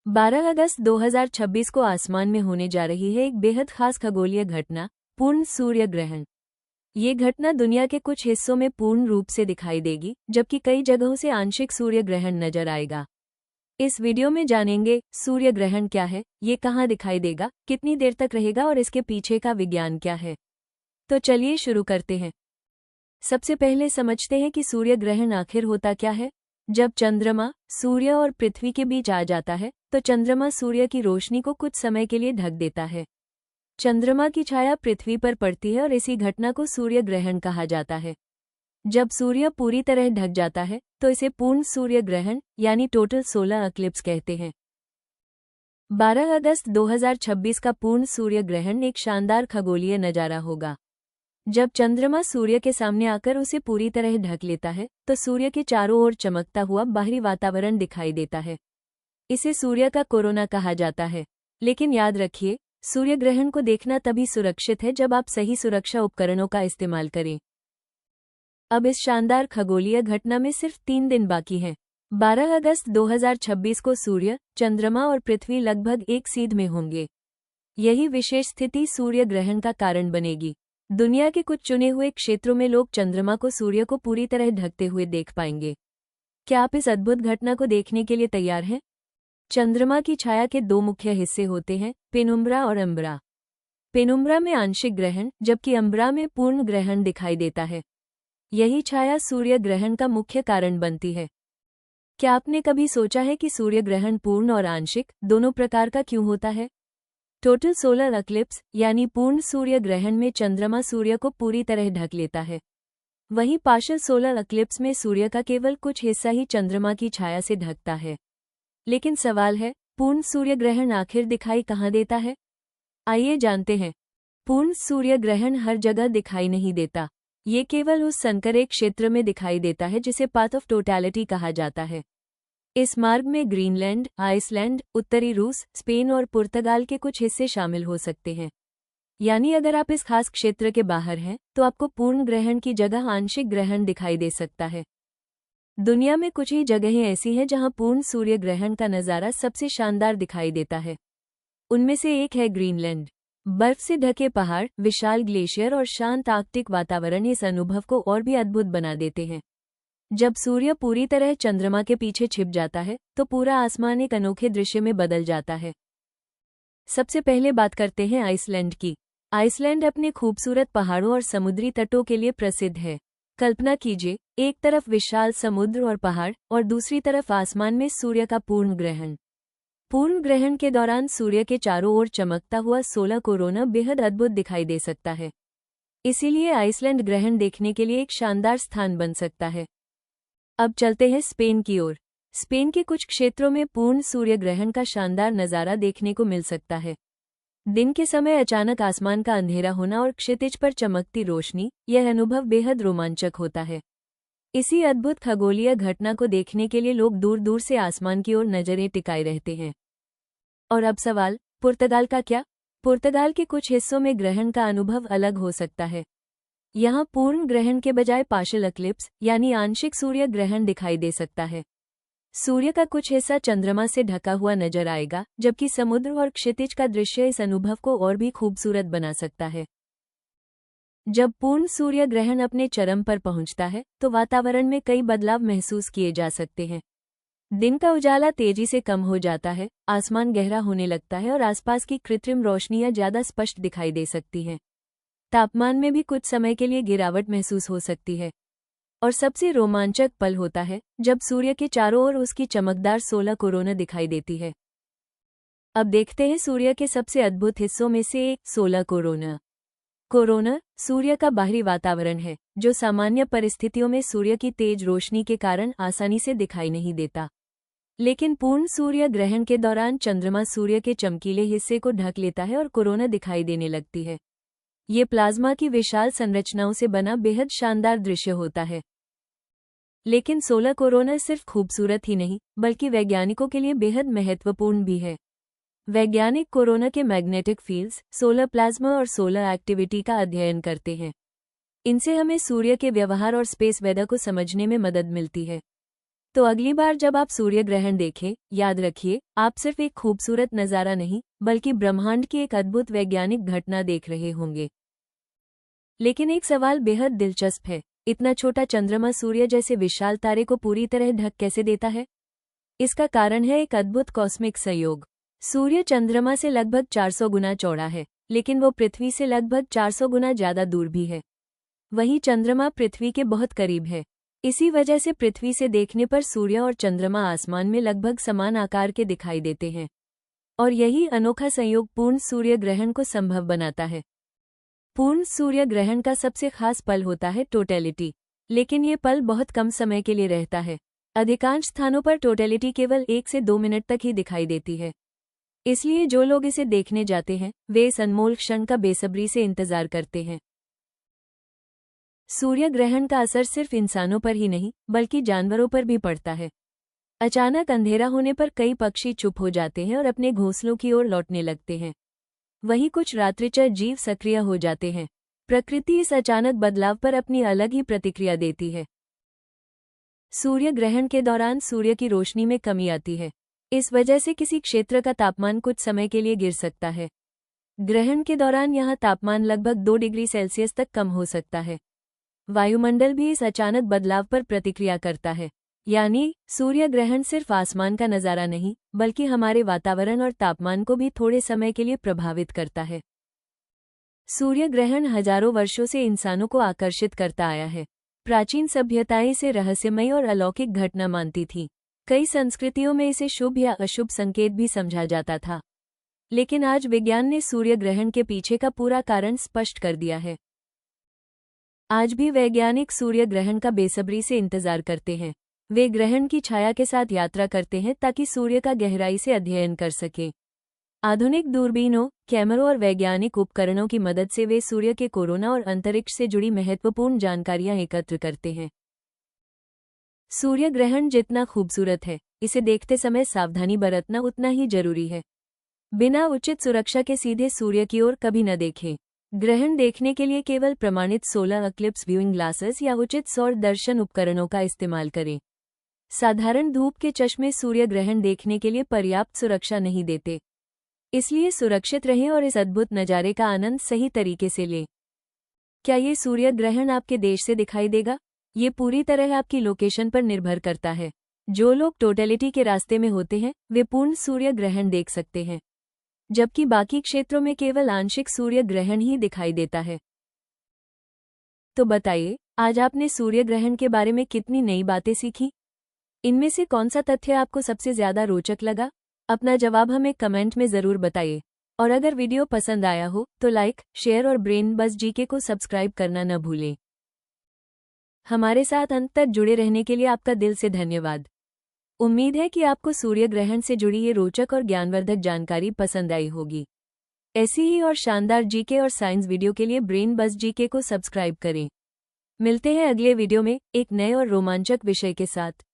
12 अगस्त 2026 को आसमान में होने जा रही है एक बेहद खास खगोलीय घटना, पूर्ण सूर्य ग्रहण। ये घटना दुनिया के कुछ हिस्सों में पूर्ण रूप से दिखाई देगी, जबकि कई जगहों से आंशिक सूर्य ग्रहण नजर आएगा। इस वीडियो में जानेंगे सूर्य ग्रहण क्या है, ये कहाँ दिखाई देगा, कितनी देर तक रहेगा और इसके पीछे का विज्ञान क्या है। तो चलिए शुरू करते हैं। सबसे पहले समझते हैं कि सूर्य ग्रहण आखिर होता क्या है। जब चंद्रमा सूर्य और पृथ्वी के बीच आ जाता है तो चंद्रमा सूर्य की रोशनी को कुछ समय के लिए ढक देता है। चंद्रमा की छाया पृथ्वी पर पड़ती है और इसी घटना को सूर्य ग्रहण कहा जाता है। जब सूर्य पूरी तरह ढक जाता है तो इसे पूर्ण सूर्य ग्रहण यानी टोटल सोलर एक्लिप्स कहते हैं। 12 अगस्त 2026 का पूर्ण सूर्य ग्रहण एक शानदार खगोलीय नजारा होगा। जब चंद्रमा सूर्य के सामने आकर उसे पूरी तरह ढक लेता है तो सूर्य के चारों ओर चमकता हुआ बाहरी वातावरण दिखाई देता है। इसे सूर्य का कोरोना कहा जाता है। लेकिन याद रखिए, सूर्य ग्रहण को देखना तभी सुरक्षित है जब आप सही सुरक्षा उपकरणों का इस्तेमाल करें। अब इस शानदार खगोलीय घटना में सिर्फ 3 दिन बाकी हैं। 12 अगस्त 2026 को सूर्य, चंद्रमा और पृथ्वी लगभग एक सीध में होंगे। यही विशेष स्थिति सूर्य ग्रहण का कारण बनेगी। दुनिया के कुछ चुने हुए क्षेत्रों में लोग चंद्रमा को सूर्य को पूरी तरह ढकते हुए देख पाएंगे। क्या आप इस अद्भुत घटना को देखने के लिए तैयार हैं? चंद्रमा की छाया के 2 मुख्य हिस्से होते हैं, पेनुम्ब्रा और अम्ब्रा। पेनुम्ब्रा में आंशिक ग्रहण जबकि अम्ब्रा में पूर्ण ग्रहण दिखाई देता है। यही छाया सूर्य ग्रहण का मुख्य कारण बनती है। क्या आपने कभी सोचा है कि सूर्य ग्रहण पूर्ण और आंशिक दोनों प्रकार का क्यों होता है? टोटल सोलर एक्लिप्स यानी पूर्ण सूर्य ग्रहण में चंद्रमा सूर्य को पूरी तरह ढक लेता है। वहीं पार्शियल सोलर एक्लिप्स में सूर्य का केवल कुछ हिस्सा ही चंद्रमा की छाया से ढकता है। लेकिन सवाल है, पूर्ण सूर्य ग्रहण आखिर दिखाई कहाँ देता है? आइए जानते हैं। पूर्ण सूर्य ग्रहण हर जगह दिखाई नहीं देता। ये केवल उस संकरे क्षेत्र में दिखाई देता है जिसे पाथ ऑफ टोटैलिटी कहा जाता है। इस मार्ग में ग्रीनलैंड, आइसलैंड, उत्तरी रूस, स्पेन और पुर्तगाल के कुछ हिस्से शामिल हो सकते हैं। यानी अगर आप इस खास क्षेत्र के बाहर हैं तो आपको पूर्ण ग्रहण की जगह आंशिक ग्रहण दिखाई दे सकता है। दुनिया में कुछ ही जगहें ऐसी हैं जहां पूर्ण सूर्य ग्रहण का नज़ारा सबसे शानदार दिखाई देता है। उनमें से एक है ग्रीनलैंड। बर्फ से ढके पहाड़, विशाल ग्लेशियर और शांत आर्कटिक वातावरण इस अनुभव को और भी अद्भुत बना देते हैं। जब सूर्य पूरी तरह चंद्रमा के पीछे छिप जाता है तो पूरा आसमान एक अनोखे दृश्य में बदल जाता है। सबसे पहले बात करते हैं आइसलैंड की। आइसलैंड अपने खूबसूरत पहाड़ों और समुद्री तटों के लिए प्रसिद्ध है। कल्पना कीजिए, एक तरफ विशाल समुद्र और पहाड़ और दूसरी तरफ आसमान में सूर्य का पूर्ण ग्रहण। पूर्ण ग्रहण के दौरान सूर्य के चारों ओर चमकता हुआ सोलर कोरोना बेहद अद्भुत दिखाई दे सकता है। इसीलिए आइसलैंड ग्रहण देखने के लिए एक शानदार स्थान बन सकता है। अब चलते हैं स्पेन की ओर। स्पेन के कुछ क्षेत्रों में पूर्ण सूर्य ग्रहण का शानदार नज़ारा देखने को मिल सकता है। दिन के समय अचानक आसमान का अंधेरा होना और क्षितिज पर चमकती रोशनी, यह अनुभव बेहद रोमांचक होता है। इसी अद्भुत खगोलीय घटना को देखने के लिए लोग दूर दूर से आसमान की ओर नजरें टिकाए रहते हैं। और अब सवाल, पुर्तगाल का क्या? पुर्तगाल के कुछ हिस्सों में ग्रहण का अनुभव अलग हो सकता है। यहाँ पूर्ण ग्रहण के बजाय पार्शियल एक्लिप्स यानी आंशिक सूर्य ग्रहण दिखाई दे सकता है। सूर्य का कुछ हिस्सा चंद्रमा से ढका हुआ नजर आएगा, जबकि समुद्र और क्षितिज का दृश्य इस अनुभव को और भी खूबसूरत बना सकता है। जब पूर्ण सूर्य ग्रहण अपने चरम पर पहुंचता है तो वातावरण में कई बदलाव महसूस किए जा सकते हैं। दिन का उजाला तेजी से कम हो जाता है, आसमान गहरा होने लगता है और आसपास की कृत्रिम रोशनियां ज्यादा स्पष्ट दिखाई दे सकती हैं। तापमान में भी कुछ समय के लिए गिरावट महसूस हो सकती है। और सबसे रोमांचक पल होता है जब सूर्य के चारों ओर उसकी चमकदार सोलर कोरोना दिखाई देती है। अब देखते हैं सूर्य के सबसे अद्भुत हिस्सों में से एक, सोलर कोरोना। कोरोना सूर्य का बाहरी वातावरण है जो सामान्य परिस्थितियों में सूर्य की तेज रोशनी के कारण आसानी से दिखाई नहीं देता। लेकिन पूर्ण सूर्य ग्रहण के दौरान चंद्रमा सूर्य के चमकीले हिस्से को ढक लेता है और कोरोना दिखाई देने लगती है। ये प्लाज्मा की विशाल संरचनाओं से बना बेहद शानदार दृश्य होता है। लेकिन सोलर कोरोना सिर्फ खूबसूरत ही नहीं बल्कि वैज्ञानिकों के लिए बेहद महत्वपूर्ण भी है। वैज्ञानिक कोरोना के मैग्नेटिक फील्ड्स, सोलर प्लाज्मा और सोलर एक्टिविटी का अध्ययन करते हैं। इनसे हमें सूर्य के व्यवहार और स्पेस वेदर को समझने में मदद मिलती है। तो अगली बार जब आप सूर्य ग्रहण देखें, याद रखिए आप सिर्फ एक खूबसूरत नज़ारा नहीं बल्कि ब्रह्मांड की एक अद्भुत वैज्ञानिक घटना देख रहे होंगे। लेकिन एक सवाल बेहद दिलचस्प है, इतना छोटा चंद्रमा सूर्य जैसे विशाल तारे को पूरी तरह ढक कैसे देता है? इसका कारण है एक अद्भुत कॉस्मिक संयोग। सूर्य चंद्रमा से लगभग 400 गुना चौड़ा है, लेकिन वो पृथ्वी से लगभग 400 गुना ज्यादा दूर भी है। वहीं चंद्रमा पृथ्वी के बहुत करीब है। इसी वजह से पृथ्वी से देखने पर सूर्य और चंद्रमा आसमान में लगभग समान आकार के दिखाई देते हैं, और यही अनोखा संयोग पूर्ण सूर्य ग्रहण को संभव बनाता है। पूर्ण सूर्य ग्रहण का सबसे खास पल होता है टोटैलिटी, लेकिन ये पल बहुत कम समय के लिए रहता है। अधिकांश स्थानों पर टोटैलिटी केवल 1 से 2 मिनट तक ही दिखाई देती है। इसलिए जो लोग इसे देखने जाते हैं वे इस अनमोल क्षण का बेसब्री से इंतजार करते हैं। सूर्य ग्रहण का असर सिर्फ इंसानों पर ही नहीं बल्कि जानवरों पर भी पड़ता है। अचानक अंधेरा होने पर कई पक्षी चुप हो जाते हैं और अपने घोंसलों की ओर लौटने लगते हैं। वहीं कुछ रात्रिचर जीव सक्रिय हो जाते हैं। प्रकृति इस अचानक बदलाव पर अपनी अलग ही प्रतिक्रिया देती है। सूर्य ग्रहण के दौरान सूर्य की रोशनी में कमी आती है। इस वजह से किसी क्षेत्र का तापमान कुछ समय के लिए गिर सकता है। ग्रहण के दौरान यहाँ तापमान लगभग 2 डिग्री सेल्सियस तक कम हो सकता है। वायुमंडल भी इस अचानक बदलाव पर प्रतिक्रिया करता है। यानी सूर्य ग्रहण सिर्फ आसमान का नज़ारा नहीं बल्कि हमारे वातावरण और तापमान को भी थोड़े समय के लिए प्रभावित करता है। सूर्य ग्रहण हजारों वर्षों से इंसानों को आकर्षित करता आया है। प्राचीन सभ्यताएं इसे रहस्यमय और अलौकिक घटना मानती थीं। कई संस्कृतियों में इसे शुभ या अशुभ संकेत भी समझा जाता था। लेकिन आज विज्ञान ने सूर्य ग्रहण के पीछे का पूरा कारण स्पष्ट कर दिया है। आज भी वैज्ञानिक सूर्य ग्रहण का बेसब्री से इंतजार करते हैं। वे ग्रहण की छाया के साथ यात्रा करते हैं ताकि सूर्य का गहराई से अध्ययन कर सकें। आधुनिक दूरबीनों, कैमरों और वैज्ञानिक उपकरणों की मदद से वे सूर्य के कोरोना और अंतरिक्ष से जुड़ी महत्वपूर्ण जानकारियां एकत्र करते हैं। सूर्य ग्रहण जितना खूबसूरत है, इसे देखते समय सावधानी बरतना उतना ही जरूरी है। बिना उचित सुरक्षा के सीधे सूर्य की ओर कभी न देखें। ग्रहण देखने के लिए केवल प्रमाणित सोलर एक्लिप्स व्यूइंग ग्लासेस या उचित सौर दर्शन उपकरणों का इस्तेमाल करें। साधारण धूप के चश्मे सूर्य ग्रहण देखने के लिए पर्याप्त सुरक्षा नहीं देते। इसलिए सुरक्षित रहें और इस अद्भुत नज़ारे का आनंद सही तरीके से लें। क्या ये सूर्य ग्रहण आपके देश से दिखाई देगा? ये पूरी तरह आपकी लोकेशन पर निर्भर करता है। जो लोग टोटैलिटी के रास्ते में होते हैं वे पूर्ण सूर्य ग्रहण देख सकते हैं, जबकि बाकी क्षेत्रों में केवल आंशिक सूर्य ग्रहण ही दिखाई देता है। तो बताइए, आज आपने सूर्य ग्रहण के बारे में कितनी नई बातें सीखी? इनमें से कौन सा तथ्य आपको सबसे ज्यादा रोचक लगा? अपना जवाब हमें कमेंट में जरूर बताइए। और अगर वीडियो पसंद आया हो तो लाइक, शेयर और ब्रेन बज़ जीके को सब्सक्राइब करना न भूलें। हमारे साथ अंत तक जुड़े रहने के लिए आपका दिल से धन्यवाद। उम्मीद है कि आपको सूर्य ग्रहण से जुड़ी ये रोचक और ज्ञानवर्धक जानकारी पसंद आई होगी। ऐसी ही और शानदार जीके और साइंस वीडियो के लिए ब्रेन बज़ जीके को सब्सक्राइब करें। मिलते हैं अगले वीडियो में एक नए और रोमांचक विषय के साथ।